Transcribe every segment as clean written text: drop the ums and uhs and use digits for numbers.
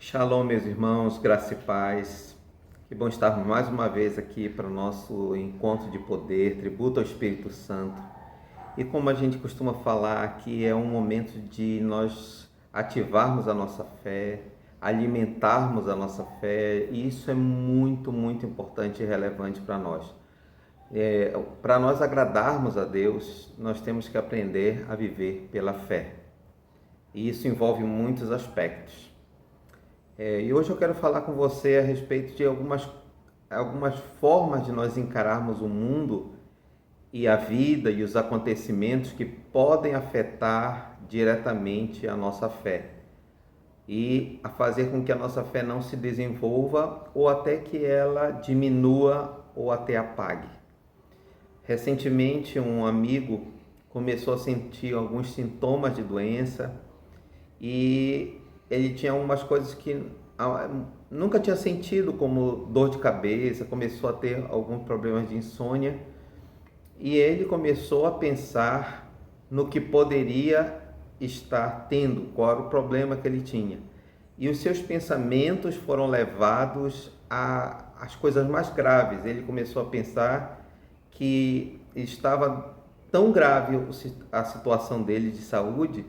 Shalom, meus irmãos, graça e paz. Que bom estarmos mais uma vez aqui para o nosso encontro de poder, tributo ao Espírito Santo. E como a gente costuma falar aqui, é um momento de nós ativarmos a nossa fé, alimentarmos a nossa fé, e isso é muito, muito importante e relevante para nós. Para nós agradarmos a Deus, nós temos que aprender a viver pela fé. E isso envolve muitos aspectos. E hoje eu quero falar com você a respeito de algumas formas de nós encararmos o mundo e a vida e os acontecimentos que podem afetar diretamente a nossa fé e a fazer com que a nossa fé não se desenvolva ou até que ela diminua ou até apague. Recentemente, um amigo começou a sentir alguns sintomas de doença e ele tinha algumas coisas que nunca tinha sentido, como dor de cabeça, começou a ter alguns problemas de insônia e ele começou a pensar no que poderia estar tendo, qual era o problema que ele tinha. E os seus pensamentos foram levados às coisas mais graves. Ele começou a pensar que estava tão grave a situação dele de saúde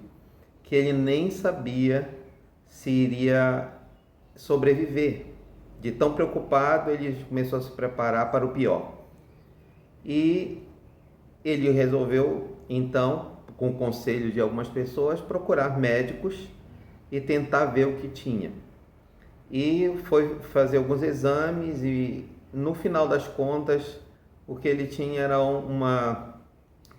que ele nem sabia se iria sobreviver. De tão preocupado, ele começou a se preparar para o pior. E ele resolveu, então, com o conselho de algumas pessoas, procurar médicos e tentar ver o que tinha. E foi fazer alguns exames e, no final das contas, o que ele tinha era uma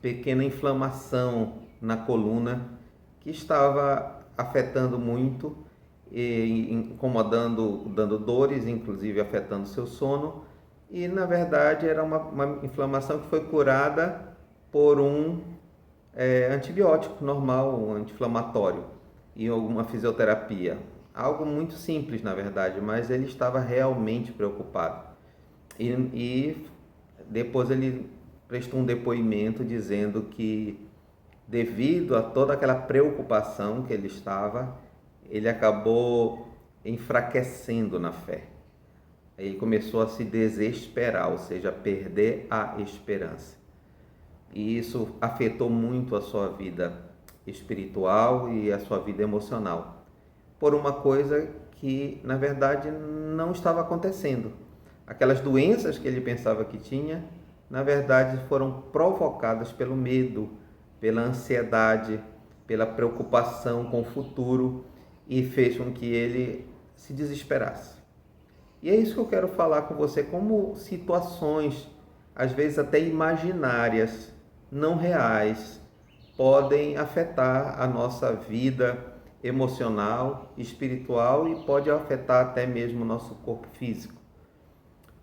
pequena inflamação na coluna que estava afetando muito e incomodando, dando dores, inclusive afetando seu sono. E na verdade era uma inflamação que foi curada por um antibiótico normal, um anti-inflamatório e alguma fisioterapia. Algo muito simples, na verdade, mas ele estava realmente preocupado. E depois ele prestou um depoimento dizendo que, devido a toda aquela preocupação que ele estava, ele acabou enfraquecendo na fé. Ele começou a se desesperar, ou seja, a perder a esperança. E isso afetou muito a sua vida espiritual e a sua vida emocional, por uma coisa que, na verdade, não estava acontecendo. Aquelas doenças que ele pensava que tinha, na verdade, foram provocadas pelo medo, pela ansiedade, pela preocupação com o futuro e fez com que ele se desesperasse. E é isso que eu quero falar com você, como situações, às vezes até imaginárias, não reais, podem afetar a nossa vida emocional, espiritual e pode afetar até mesmo o nosso corpo físico.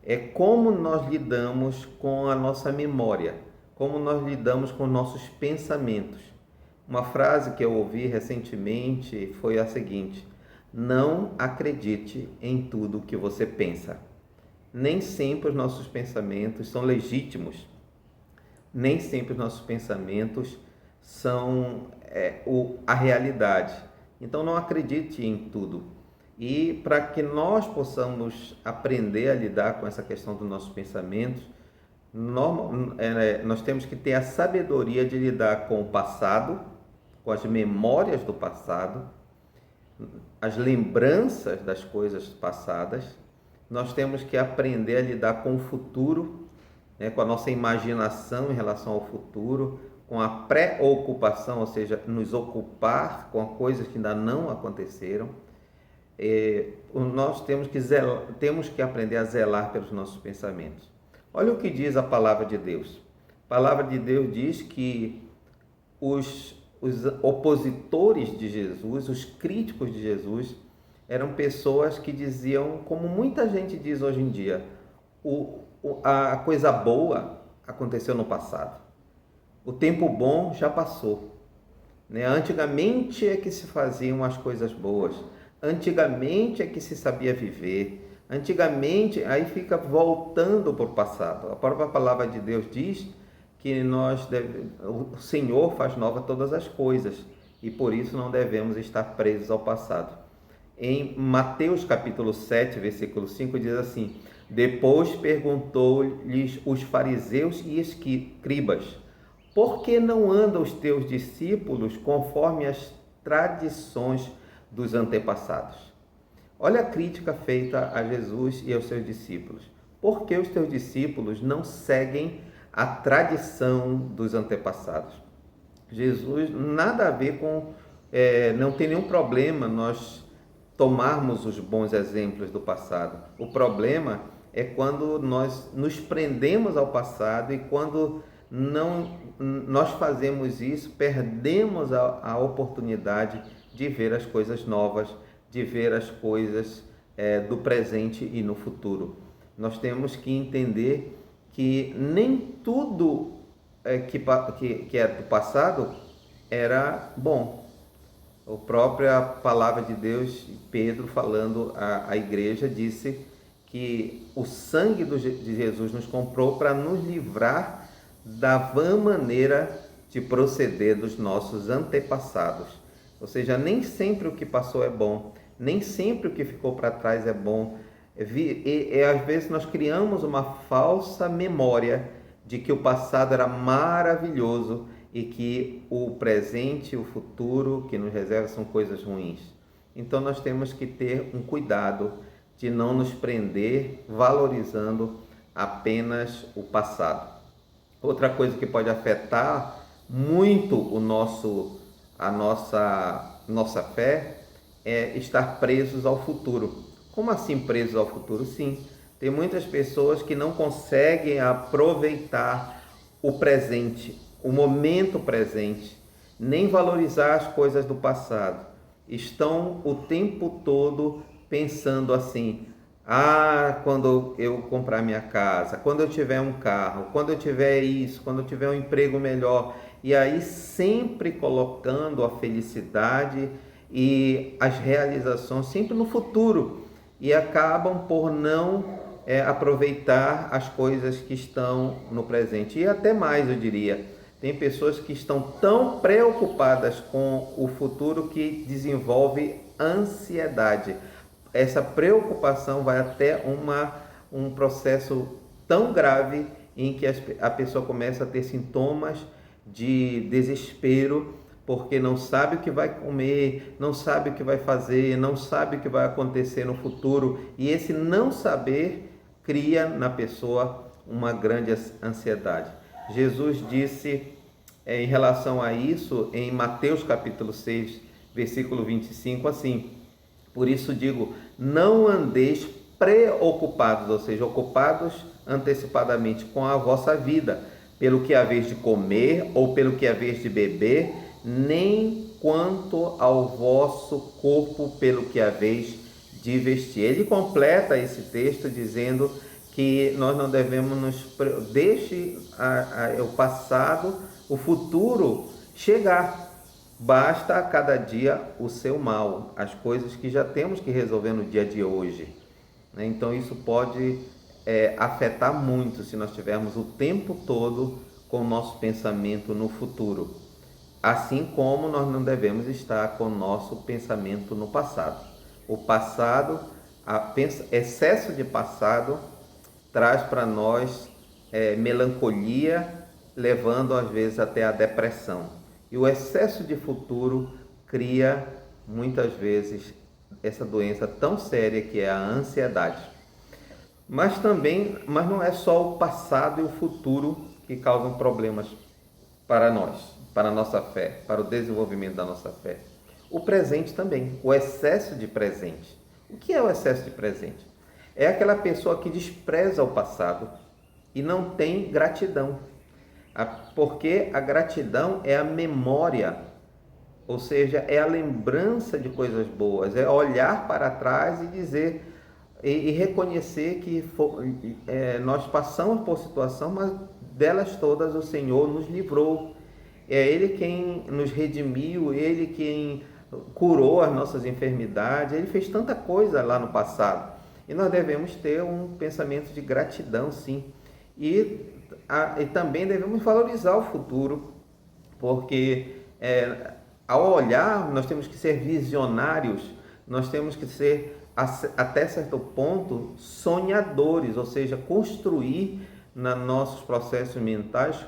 É como nós lidamos com a nossa memória, como nós lidamos com nossos pensamentos. Uma frase que eu ouvi recentemente foi a seguinte: não acredite em tudo que você pensa. Nem sempre os nossos pensamentos são legítimos. Nem sempre os nossos pensamentos são a realidade. Então não acredite em tudo. E para que nós possamos aprender a lidar com essa questão dos nossos pensamentos, nós temos que ter a sabedoria de lidar com o passado, com as memórias do passado, as lembranças das coisas passadas. Nós temos que aprender a lidar com o futuro, com a nossa imaginação em relação ao futuro, com a preocupação, ou seja, nos ocupar com coisas que ainda não aconteceram. Nós temos que aprender a zelar pelos nossos pensamentos. Olha o que diz a palavra de Deus. A palavra de Deus diz que os opositores de Jesus, os críticos de Jesus, eram pessoas que diziam, como muita gente diz hoje em dia, a coisa boa aconteceu no passado. O tempo bom já passou. Antigamente é que se faziam as coisas boas. Antigamente é que se sabia viver. Antigamente, aí fica voltando para o passado. A própria palavra de Deus diz que o Senhor faz nova todas as coisas e por isso não devemos estar presos ao passado. Em Mateus capítulo 7, versículo 5, diz assim: depois perguntou-lhes os fariseus e escribas: por que não andam os teus discípulos conforme as tradições dos antepassados? Olha a crítica feita a Jesus e aos seus discípulos. Por que os teus discípulos não seguem a tradição dos antepassados? Jesus, nada a ver com, não tem nenhum problema nós tomarmos os bons exemplos do passado. O problema é quando nós nos prendemos ao passado, e quando não nós fazemos isso, perdemos a oportunidade de ver as coisas novas, de ver as coisas do presente e no futuro. Nós temos que entender que nem tudo que é do passado era bom. A própria palavra de Deus, Pedro falando à igreja, disse que o sangue de Jesus nos comprou para nos livrar da vã maneira de proceder dos nossos antepassados. Ou seja, nem sempre o que passou é bom, nem sempre o que ficou para trás é bom. Às vezes nós criamos uma falsa memória de que o passado era maravilhoso e que o presente e o futuro que nos reserva são coisas ruins. Então nós temos que ter um cuidado de não nos prender valorizando apenas o passado. Outra coisa que pode afetar muito a nossa fé é estar presos ao futuro. Como assim presos ao futuro? Sim, tem muitas pessoas que não conseguem aproveitar o presente, o momento presente, nem valorizar as coisas do passado. Estão o tempo todo pensando assim: quando eu comprar minha casa, quando eu tiver um carro, quando eu tiver isso, quando eu tiver um emprego melhor. E aí sempre colocando a felicidade e as realizações sempre no futuro, e acabam por não aproveitar as coisas que estão no presente. E até mais, eu diria, tem pessoas que estão tão preocupadas com o futuro que desenvolve ansiedade. Essa preocupação vai até um processo tão grave em que a pessoa começa a ter sintomas de desespero, porque não sabe o que vai comer, não sabe o que vai fazer, não sabe o que vai acontecer no futuro, e esse não saber cria na pessoa uma grande ansiedade. Jesus disse em relação a isso em Mateus capítulo 6, versículo 25, assim: por isso digo, não andeis preocupados, ou seja, ocupados antecipadamente com a vossa vida, pelo que haveis de comer ou pelo que haveis de beber, nem quanto ao vosso corpo pelo que haveis de vestir. Ele completa esse texto dizendo que nós não devemos deixe o passado, o futuro chegar. Basta a cada dia o seu mal, as coisas que já temos que resolver no dia de hoje. Então isso pode afetar muito se nós tivermos o tempo todo com o nosso pensamento no futuro. Assim como nós não devemos estar com o nosso pensamento no passado. O passado, excesso de passado, traz para nós melancolia, levando às vezes até a depressão. E o excesso de futuro cria muitas vezes essa doença tão séria que é a ansiedade. Mas não é só o passado e o futuro que causam problemas para nós, para a nossa fé, para o desenvolvimento da nossa fé. O presente também, o excesso de presente. O que é o excesso de presente? É aquela pessoa que despreza o passado e não tem gratidão. Porque a gratidão é a memória, ou seja, é a lembrança de coisas boas, é olhar para trás e dizer e reconhecer que nós passamos por situação, mas delas todas o Senhor nos livrou. É Ele quem nos redimiu, Ele quem curou as nossas enfermidades, Ele fez tanta coisa lá no passado. E nós devemos ter um pensamento de gratidão, sim. E também devemos valorizar o futuro, porque ao olhar, nós temos que ser visionários nós temos que ser, até certo ponto, sonhadores, ou seja, construir nos nossos processos mentais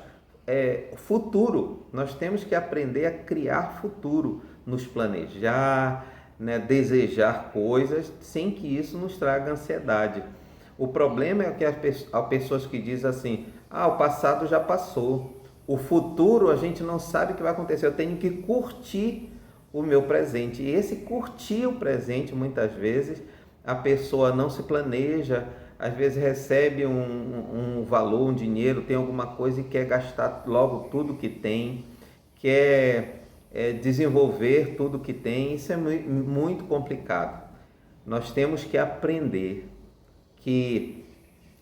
futuro. Nós temos que aprender a criar futuro, nos planejar, né, desejar coisas, sem que isso nos traga ansiedade. O problema é que há pessoas que dizem assim: o passado já passou, o futuro a gente não sabe o que vai acontecer, eu tenho que curtir o meu presente. E esse curtir o presente, muitas vezes, a pessoa não se planeja, às vezes recebe um valor, um dinheiro, tem alguma coisa e quer gastar logo tudo que tem, quer desenvolver tudo que tem. Isso é muito complicado. Nós temos que aprender que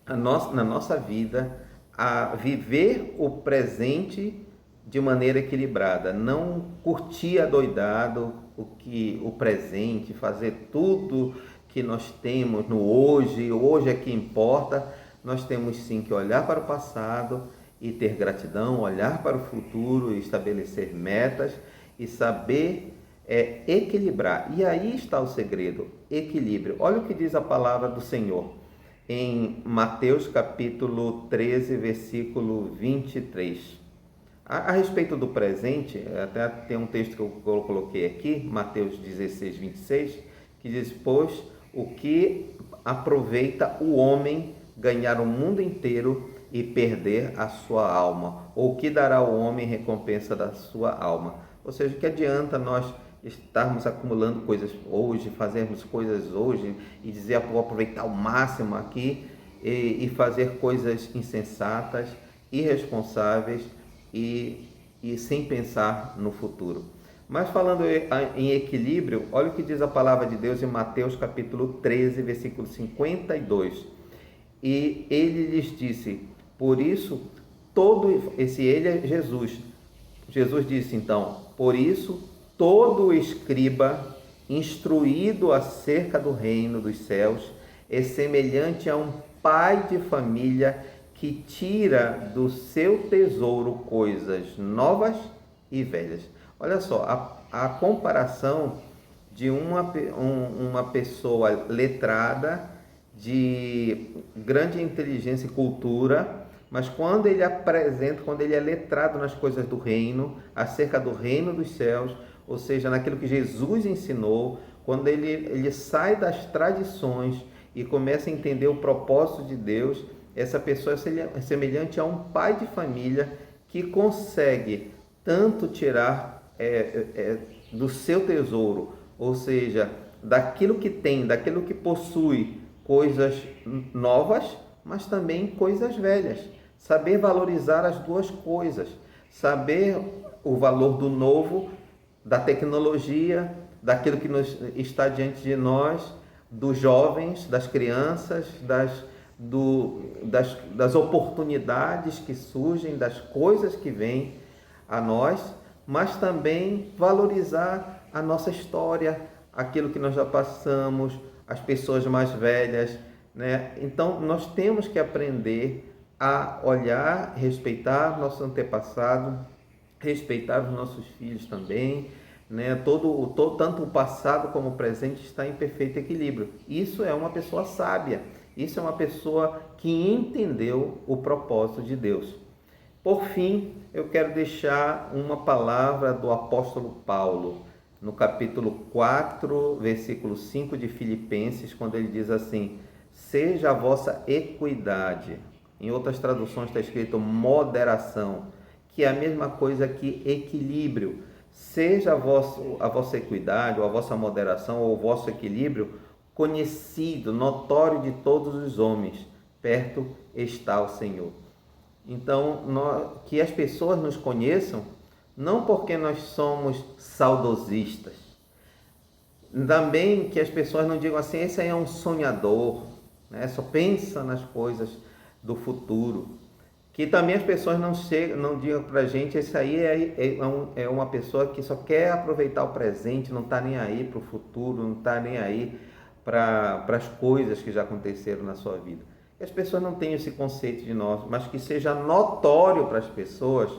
na nossa vida, a viver o presente de maneira equilibrada, não curtir adoidado o presente, fazer tudo que nós temos no hoje é que importa. Nós temos sim que olhar para o passado e ter gratidão, olhar para o futuro e estabelecer metas e saber equilibrar. E aí está o segredo, equilíbrio. Olha o que diz a palavra do Senhor em Mateus capítulo 13, versículo 23. A respeito do presente, até tem um texto que eu coloquei aqui, Mateus 16, 26, que diz: pois o que aproveita o homem ganhar o mundo inteiro e perder a sua alma? Ou o que dará o homem em recompensa da sua alma? Ou seja, o que adianta nós estarmos acumulando coisas hoje, fazermos coisas hoje e dizer: vou aproveitar o máximo aqui e fazer coisas insensatas, irresponsáveis e sem pensar no futuro. Mas falando em equilíbrio, olha o que diz a palavra de Deus em Mateus capítulo 13, versículo 52. E ele lhes disse, por isso, ele é Jesus. Jesus disse então: por isso, todo escriba instruído acerca do reino dos céus é semelhante a um pai de família que tira do seu tesouro coisas novas e velhas. Olha só, a comparação de uma pessoa letrada, de grande inteligência e cultura, mas quando ele é letrado nas coisas do reino, acerca do reino dos céus, ou seja, naquilo que Jesus ensinou, quando ele sai das tradições e começa a entender o propósito de Deus, essa pessoa é semelhante a um pai de família que consegue tanto tirar do seu tesouro, ou seja, daquilo que tem, daquilo que possui, coisas novas, mas também coisas velhas. Saber valorizar as duas coisas, saber o valor do novo, da tecnologia, daquilo que está diante de nós, dos jovens, das crianças, das oportunidades que surgem, das coisas que vêm a nós, mas também valorizar a nossa história, aquilo que nós já passamos, as pessoas mais velhas, né? Então, nós temos que aprender a olhar, respeitar nosso antepassado, respeitar os nossos filhos também, né? Tanto o passado como o presente está em perfeito equilíbrio. Isso é uma pessoa sábia, isso é uma pessoa que entendeu o propósito de Deus. Por fim, eu quero deixar uma palavra do apóstolo Paulo, no capítulo 4, versículo 5 de Filipenses, quando ele diz assim: seja a vossa equidade. Em outras traduções está escrito moderação, que é a mesma coisa que equilíbrio. Seja a vossa equidade, ou a vossa moderação, ou o vosso equilíbrio conhecido, notório de todos os homens. Perto está o Senhor. Então, que as pessoas nos conheçam, não porque nós somos saudosistas. Também que as pessoas não digam assim: esse aí é um sonhador, né? Só pensa nas coisas do futuro. Que também as pessoas não digam para a gente: esse aí é uma pessoa que só quer aproveitar o presente, não está nem aí para o futuro, não está nem aí para as coisas que já aconteceram na sua vida. Que as pessoas não tenham esse conceito de nós, mas que seja notório para as pessoas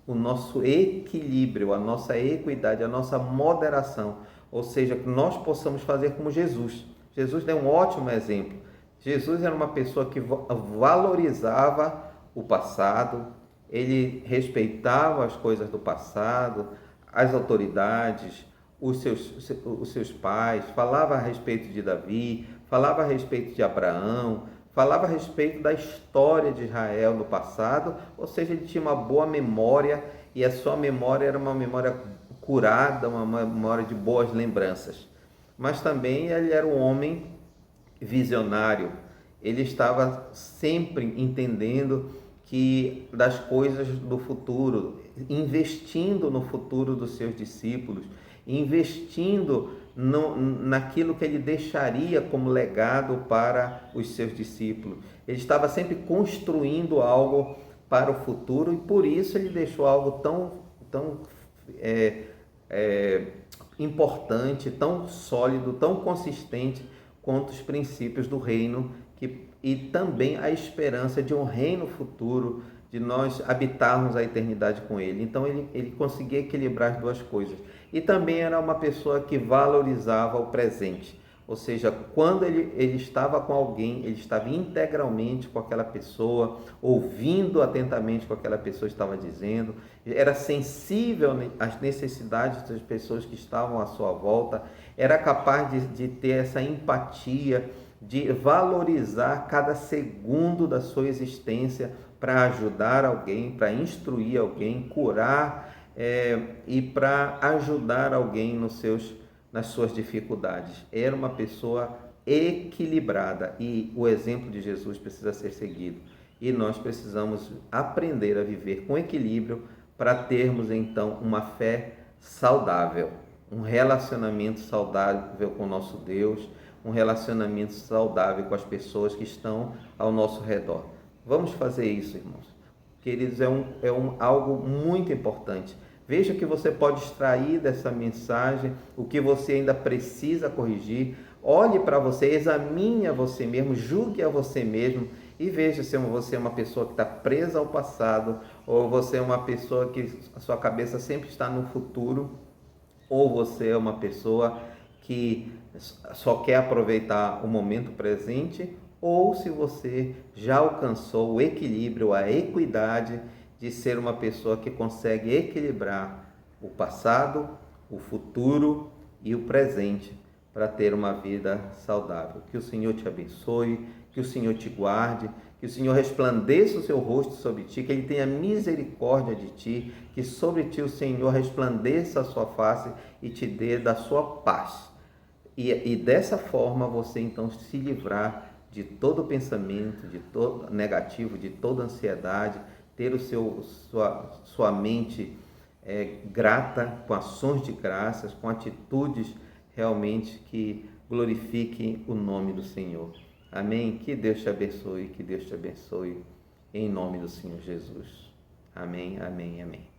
o nosso equilíbrio, a nossa equidade, a nossa moderação. ou seja, que nós possamos fazer como Jesus. Jesus deu um ótimo exemplo. Jesus era uma pessoa que valorizava o passado, ele respeitava as coisas do passado, as autoridades, os seus pais, falava a respeito de Davi, falava a respeito de Abraão, falava a respeito da história de Israel no passado, ou seja, ele tinha uma boa memória e a sua memória era uma memória curada, uma memória de boas lembranças. Mas também ele era um homem visionário, ele estava sempre entendendo que das coisas do futuro, investindo no futuro dos seus discípulos, investindo naquilo que ele deixaria como legado para os seus discípulos. Ele estava sempre construindo algo para o futuro e por isso ele deixou algo tão importante, tão sólido, tão consistente quanto os princípios do reino e também a esperança de um reino futuro, de nós habitarmos a eternidade com Ele. Então ele conseguia equilibrar as duas coisas. E também era uma pessoa que valorizava o presente, ou seja, quando ele estava com alguém, ele estava integralmente com aquela pessoa, ouvindo atentamente o que aquela pessoa estava dizendo, era sensível às necessidades das pessoas que estavam à sua volta, era capaz de ter essa empatia, de valorizar cada segundo da sua existência para ajudar alguém, para instruir alguém, curar e para ajudar alguém nas suas dificuldades. Era uma pessoa equilibrada e o exemplo de Jesus precisa ser seguido. E nós precisamos aprender a viver com equilíbrio para termos então uma fé saudável, um relacionamento saudável com o nosso Deus, um relacionamento saudável com as pessoas que estão ao nosso redor. Vamos fazer isso, irmãos. Queridos, algo muito importante. Veja que você pode extrair dessa mensagem o que você ainda precisa corrigir. Olhe para você, examine a você mesmo, julgue a você mesmo e veja se você é uma pessoa que está presa ao passado ou você é uma pessoa que a sua cabeça sempre está no futuro ou você é uma pessoa que só quer aproveitar o momento presente, ou se você já alcançou o equilíbrio, a equidade de ser uma pessoa que consegue equilibrar o passado, o futuro e o presente para ter uma vida saudável. Que o Senhor te abençoe, que o Senhor te guarde, que o Senhor resplandeça o seu rosto sobre ti, que Ele tenha misericórdia de ti, que sobre ti o Senhor resplandeça a sua face e te dê da sua paz. E dessa forma você então se livrar de todo pensamento, de todo negativo, de toda ansiedade, ter sua mente grata, com ações de graças, com atitudes realmente que glorifiquem o nome do Senhor. Amém? Que Deus te abençoe, em nome do Senhor Jesus. Amém, amém, amém.